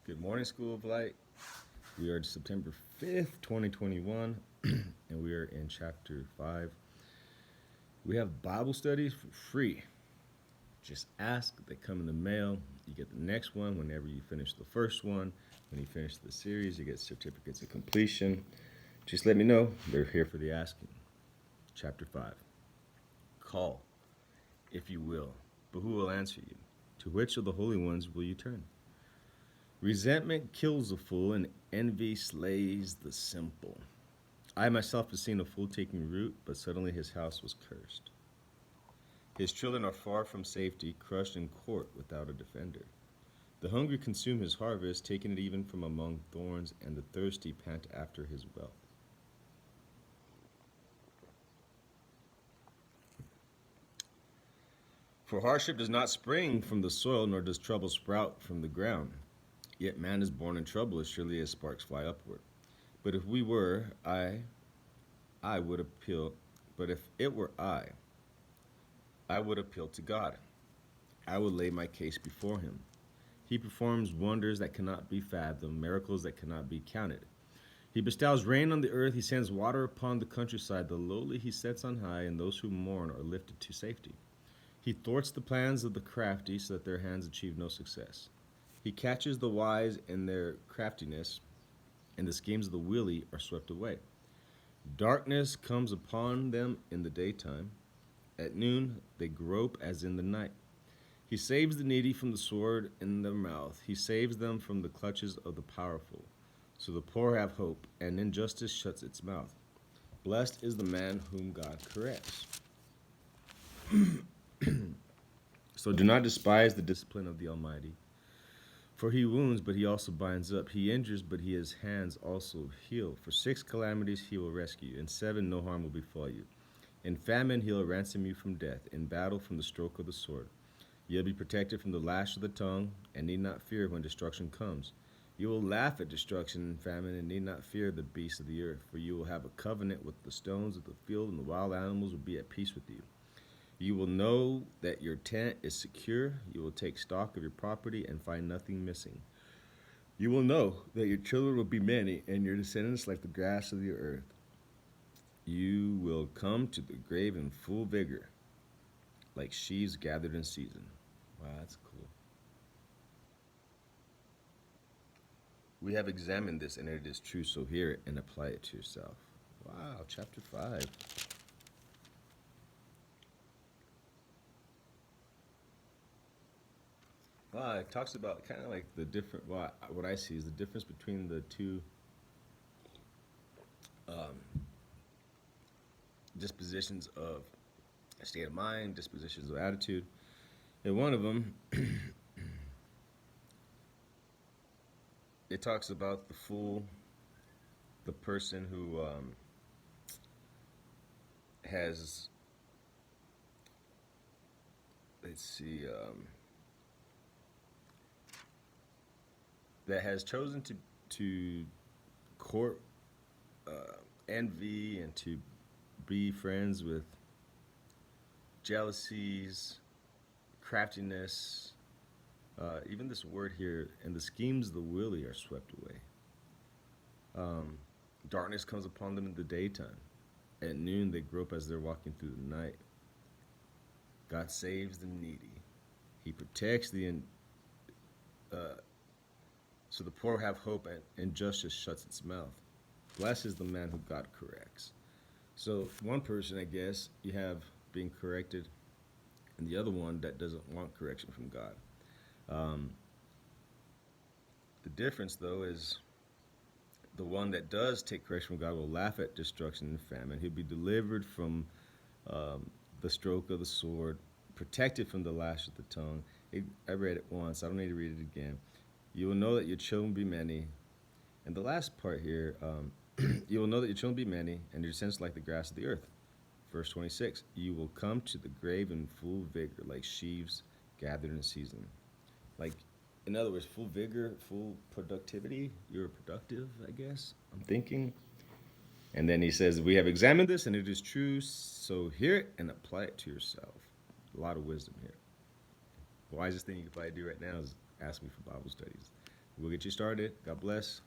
Good morning, School of Light. We are September 5th, 2021, and we are in chapter 5. We have Bible studies for free. Just ask, they come in the mail. You get the next one whenever you finish the first one. When you finish the series, you get certificates of completion. Just let me know. They're here for the asking. Chapter 5. Call, if you will, but who will answer you? To which of the holy ones will you turn? Resentment kills a fool, and envy slays the simple. I myself have seen a fool taking root, but suddenly his house was cursed. His children are far from safety, crushed in court without a defender. The hungry consume his harvest, taking it even from among thorns, and the thirsty pant after his wealth. For hardship does not spring from the soil, nor does trouble sprout from the ground. Yet man is born in trouble as surely as sparks fly upward. But if we were, I would appeal. But if it were I would appeal to God. I would lay my case before him. He performs wonders that cannot be fathomed, miracles that cannot be counted. He bestows rain on the earth, he sends water upon the countryside. The lowly he sets on high, and those who mourn are lifted to safety. He thwarts the plans of the crafty so that their hands achieve no success. He catches the wise in their craftiness, and the schemes of the wily are swept away. Darkness comes upon them in the daytime. At noon they grope as in the night. He saves the needy from the sword in their mouth. He saves them from the clutches of the powerful. So the poor have hope, and injustice shuts its mouth. Blessed is the man whom God corrects. So do not despise the discipline of the Almighty. For he wounds, but he also binds up. He injures, but his hands also heal. For 6 calamities he will rescue. In 7 no harm will befall you. In famine he will ransom you from death. In battle from the stroke of the sword. You will be protected from the lash of the tongue, and need not fear when destruction comes. You will laugh at destruction and famine, and need not fear the beasts of the earth. For you will have a covenant with the stones of the field, and the wild animals will be at peace with you. You will know that your tent is secure. You will take stock of your property and find nothing missing. You will know that your children will be many, and your descendants like the grass of the earth. You will come to the grave in full vigor, like sheaves gathered in season. Wow, that's cool. We have examined this, and it is true, so hear it and apply it to yourself. Wow, chapter 5. It talks about kind of like the different. Well, what I see is the difference between the two um, dispositions of state of mind, dispositions of attitude. And one of them, it talks about the fool, the person who has, let's see, that has chosen to court envy and to be friends with jealousies, craftiness, even this word here, and the schemes of the wily are swept away. Darkness comes upon them in the daytime. At noon they grope as they're walking through the night. God saves the needy. He protects uh, so the poor have hope, and justice shuts its mouth. Blessed is the man who God corrects. So one person, I guess, you have being corrected, and the other one that doesn't want correction from God. Um, the difference, though, is the one that does take correction from God will laugh at destruction and famine. He'll be delivered from the stroke of the sword, protected from the lash of the tongue. I read it once. I don't need to read it again. You will know that your children will be many. And the last part here, you will know that your children will be many, and your descendants like the grass of the earth. Verse 26, you will come to the grave in full vigor, like sheaves gathered in season. Like, in other words, full vigor, full productivity. You're productive, I guess, I'm thinking. And then he says, we have examined this, and it is true, so hear it and apply it to yourself. A lot of wisdom here. The wisest thing you could probably do right now is ask me for Bible studies. We'll get you started. God bless.